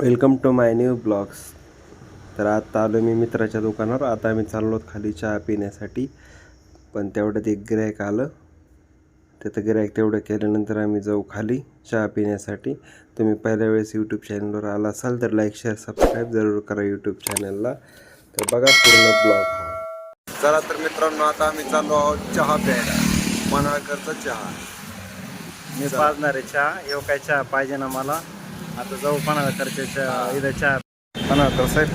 Welcome to my new blogs. तर आता आलो मी मित्राच्या दुकानावर. आता आम्ही चाललो खाली चहा पिण्यासाठी, पण तेवढ्यात एक गिऱ्हाईक आलं. तिथं गिऱ्हाईक तेवढं केल्यानंतर आम्ही जाऊ खाली चहा पिण्यासाठी. तुम्ही पहिल्या वेळेस यूट्यूब चॅनलवर आला असाल तर लाईक शेअर सबस्क्राईब जरूर करा यूट्यूब चॅनलला. तर बघा पूर्ण ब्लॉग हा. चला तर मित्रांनो, आता आम्ही चाललो आहोत चहा प्यायला. पन्हाळकरचा चहा मी पाजणार आहे चहा. येऊ काय चहा पाहिजे ना मला. आता जाऊ पन्हाळकरच्या चहा इथं चहा. पन्हाळकर साहेब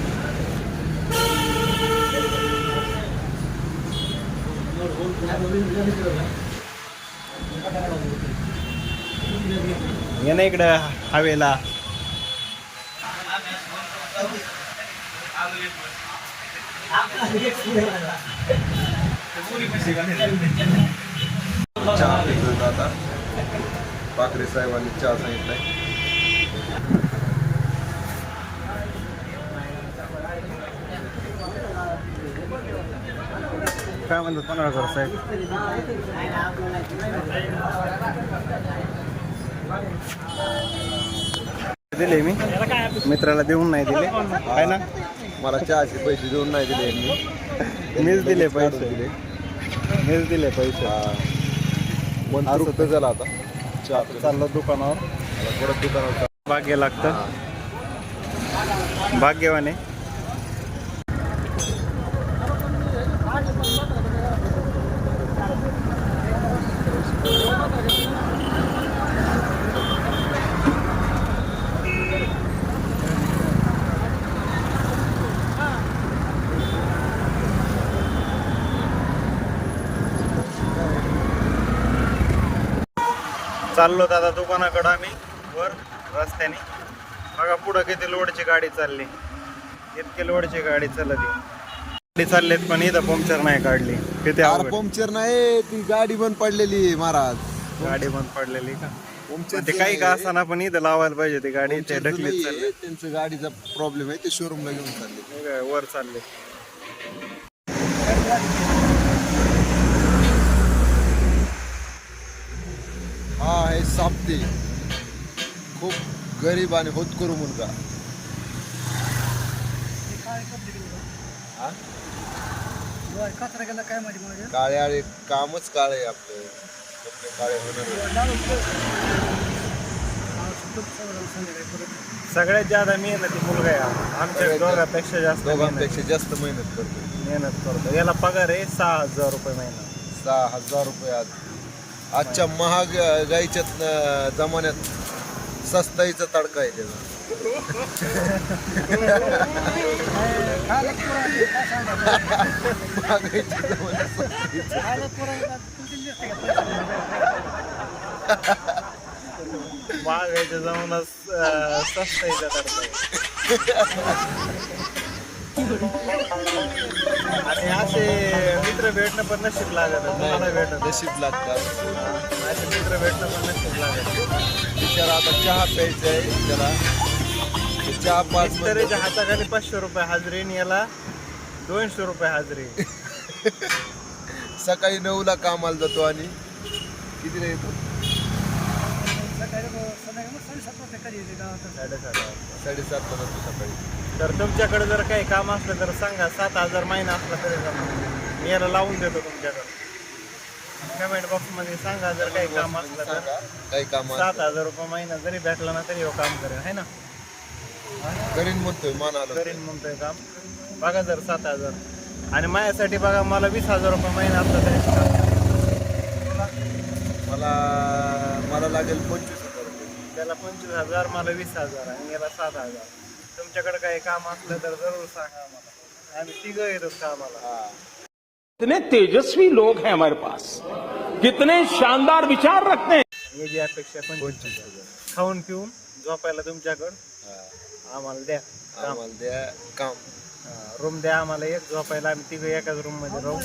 ये ना इकडं हवेला. चहा पितोय आता. पाखरे साहेबांनी चहा सांगितलाय. काय म्हणतात पन्हाळकर साहेब? दिले मी मित्राला देऊन नाही दिले आहे ना. मला चहाचे पैसे देऊन नाही दिले यांनी. मीच दिले पैसे. दिले मीच दिले पैसे. मन तृप्त झाला आता. चहा चाललो दुकानावर. परत दुकानावर भाग्य लागतं. भाग्यवाने. चाललो दादा दुकानाकडं आम्ही वर रस्त्याने. बघा पुढं किती लोडची गाडी चालली. इतके लोडची गाडी चालली चाललेत, पण इथं पंक्चर नाही काढली. किती अवघड. पंक्चर नाही, ती गाडी बंद पडलेली महाराज. गाडी बंद पडलेली का? ते काही का असताना पण इथं लावायला पाहिजे ती गाडी. ते ढकलीत चालले. त्यांचं गाडीचा प्रॉब्लेम आहे, ते शोरूमला घेऊन चालले. वर चालले. हा आहे साप्ते. खूप गरीब आणि होतकरू मुलगा. काळे आळे कामच काळे आपलं. कपडे काळे होणार. सगळ्यात जास्त मेहनती मुलगा आहे. आमच्या दोघांपेक्षा जास्त दोघांपेक्षा जास्त मेहनत करतो. याला पगार आहे 6,000 रुपये महिना. 6,000 रुपये. आजच्या महागाईच्या जमान्यात सस्ताईचा तडका आहे त्याचा. महागाईच्या जमान्यात महागाईच्या जमान्यात सस्ताईचा तडका आहे. आणि असे मित्र भेटणं पण नशीब लागत. मला भेटत नशीब लागतात. असे मित्र भेटणं पण नशीब लागत. बिचारा आता चहा प्यायचा आहे त्याला. चहा पाच तरीच्या हाताखाली 500 रुपये हाजरी आणि याला 200 रुपये हाजरी. सकाळी 9ला कामाला जातो आणि कितीला येतो? 7:30 जातो सकाळी. तर तुमच्याकडे जर काही काम असलं तर सांगा. 7,000 महिना असला तरी जमणार. मी याला लावून देतो तुमच्याकडे. कमेंट बॉक्समध्ये सांगा जर काही काम असलं तर. काही काम 7,000 रुपये महिना जरी भेटला ना तरी हो काम करेल आहे ना. करीन म्हणतोय मान आलं करीन म्हणतोय काम. बघा जर 7,000 आणि माझ्यासाठी बघा मला 20,000 रुपये महिना असला तरी मला लागेल 25,000 रुपये. त्याला 25,000 मला 20,000 आणि याला 7,000. तुमच्याकडे काही काम असलं तर जरूर सांगा मला. आम्ही तिघं येतो कामाला. कितने तेजस्वी लोग हैं हमारे पास, कितने शानदार विचार रखते हैं. याची अपेक्षा 25,000. खाऊन पिऊन झोपायला तुमच्याकडं आम्हाला द्या काम. आम्हाला द्या काम. रूम द्या आम्हाला एक झोपायला. आम्ही तिघं एकाच रूम मध्ये राहू.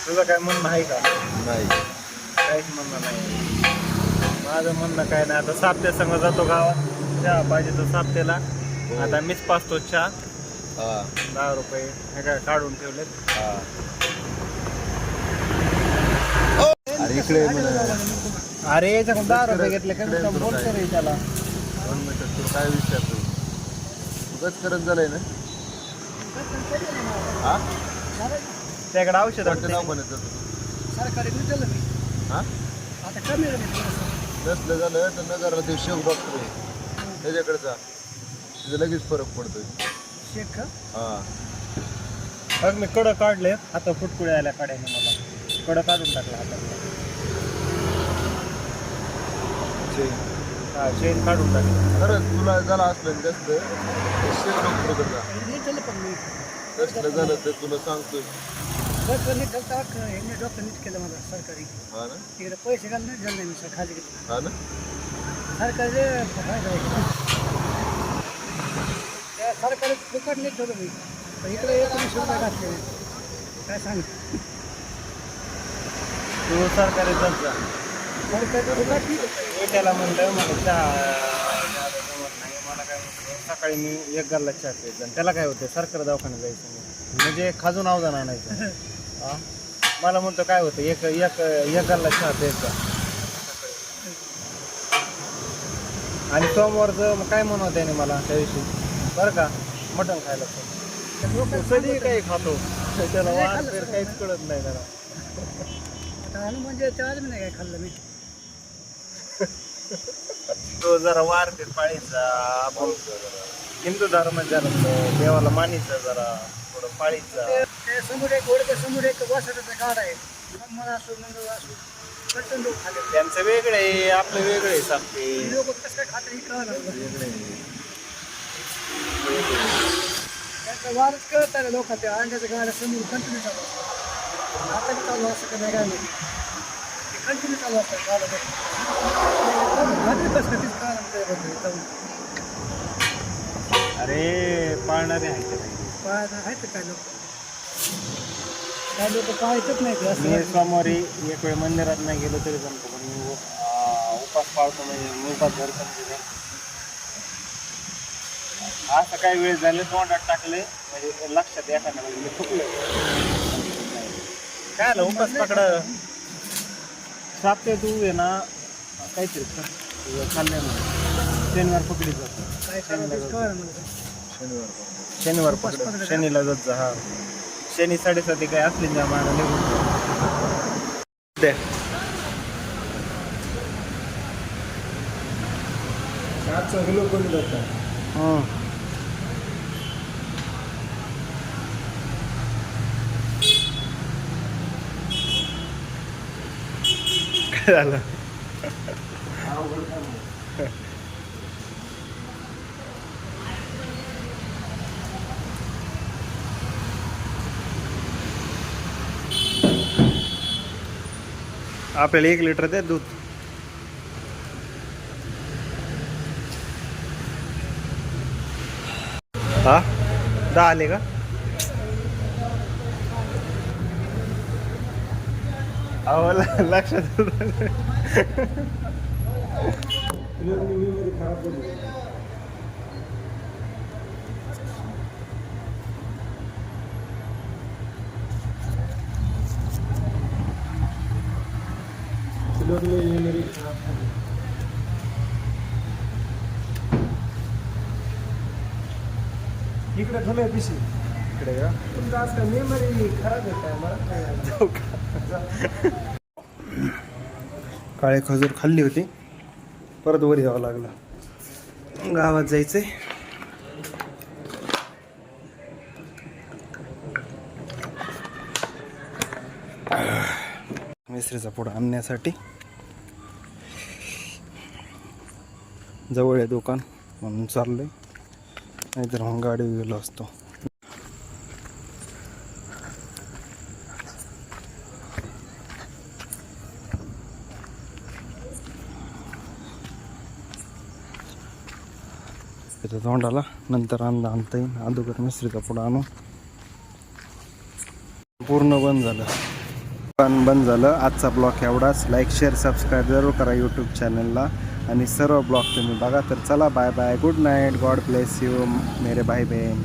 तुझं काय म्हणणं आहे का? नाही, काहीच म्हणणं नाही. माझं म्हणणं काय नाही. आता साप्त्या संग जातो गावात. चहा पाहिजे तो साप्त्याला. आता मीच पाचतो चहा. हा 10 रुपये हे काय काढून ठेवलेत. हा. अरे इकडे अरे याच्याकडून 10 रुपये घेतले कमी कमी बोलतो रे त्याला. 2 मीटर तुला काय विषय उगाच करत झालंय ना. हा त्याकडे औषध नाव म्हणत सरकारी दिलं मी हा आता कमी झालं थोडंसं. नसलं झालं तर नगरला ते शेख डॉक्टर आहे त्याच्याकडे जा तिथे लगेच फरक पडतोय. शेक का? हा बघ मी कडं काढले आता फुटकुळे आल्या काढ्याने मला कडं काढून टाकला हातात. हा चेन काढून टाकली. खरंच तुला झालं असलं ना जास्त तर शेख डॉक्टरकडे जा. हे दिलं पण मी नसलं झालं तर तुला सांगतोय. डॉक्टर नीट घालता हे डॉक्टर नीट केलं मला सरकारी. हा ना तिकडे पैसे घाल नाही झालं नाही मी खाली घेतलं हा ना सरकारी फायदा आहे. त्या सरकारी फुकट नीट ठेवलं मी पण इकडे 19 रुपये घातले काय सांग. तू सरकारी जा. सरकारी फुकट मी त्याला म्हणलं मला चहा जमत नाही. मला काय म्हणतो सकाळी मी एक गल्ला चहा प्यायचा आणि त्याला काय होतं सरकारी दवाखान्यात जायचं नाही म्हणजे खाजून अवधान आणायचं. हा मला म्हणतो काय होतं एक एक एक गल्ला चहा प्यायचा. आणि सोमवारचं मग काय म्हणत त्याने मला त्या दिवशी बरं का मटण खायला कधी काही खातो त्याला वार पेर काहीच कळत नाही त्याला. आता म्हणजे त्याला मी नाही काय खाल्लं मी. तो जरा वार पेर पाळीचा आपण हिंदू धर्म जरा देवाला मानीचा जरा थोडं पाळीचा. ते समोर एक ओढके समोर एक वासराचा गाड आहे मला असो नंदू असो कटून लोक खाले. त्यांचं वेगळं आहे आपलं वेगळं आहे सारखे. लोक कसं काय खातं हे कळलं त्याचा वारच कळत आहे लोक ते अंड्याच्या गाड्या समोर कंटिन्यू चालू असतात. आता बी चालू असं का नाही काय नाही ते कंटिन्यू चालू असतात गाड्या कसं तीच कळलं त्याबद्दल. अरे पाळणारे आहेत ते काही. पाहायला आहेत काय लोक पाहायचंच नाही ते असं. मी सोमवारी एक वेळ मंदिरात नाही गेलो तरी जमतो पण मी उपास पाळतो म्हणजे मी उपास धरतो म्हणजे असं काही वेळ झाले तोंडात टाकले म्हणजे लक्षात एखाद्या म्हणजे चुकलं काय आलं उपास पकडा सापते तू आहे ना काहीतरी खाल्ले म्हणून शनिवार पकडी जातो. काय करायचं तेच कळलं मला. शनिवार पकड शनीला जात जा. हा शनी 7:30 काय असली ना मला निघून दे. काय झालं आपल्याला 1 लिटर दे दूध. हा 10 आले का? अहो लक्षात इकडे ठेवलंय पिशी इकडे का तुमचं आज काय मेमरी खराब आहे काय मला काय काळे खजूर खाल्ली होती परत वर यावं लागलं. गावात जायचंय. मिसरीचा पुडा आणण्यासाठी जवळ आहे दुकान म्हणून चाललोय नाहीतर मग गाडी गेलो असतो. तिथं तोंडाला नंतर आणता येईल. अगोदर मिसरीचा पुडा आणू. पूर्ण बंद झालं. दुकान बंद झालं. आजचा ब्लॉग एवढाच. लाईक शेअर सबस्क्राईब जरूर करा यूट्यूब चॅनलला आणि सर्व ब्लॉग तुम्ही बघा. तर चला bye bye good night. God bless you मेरे भाई बहन.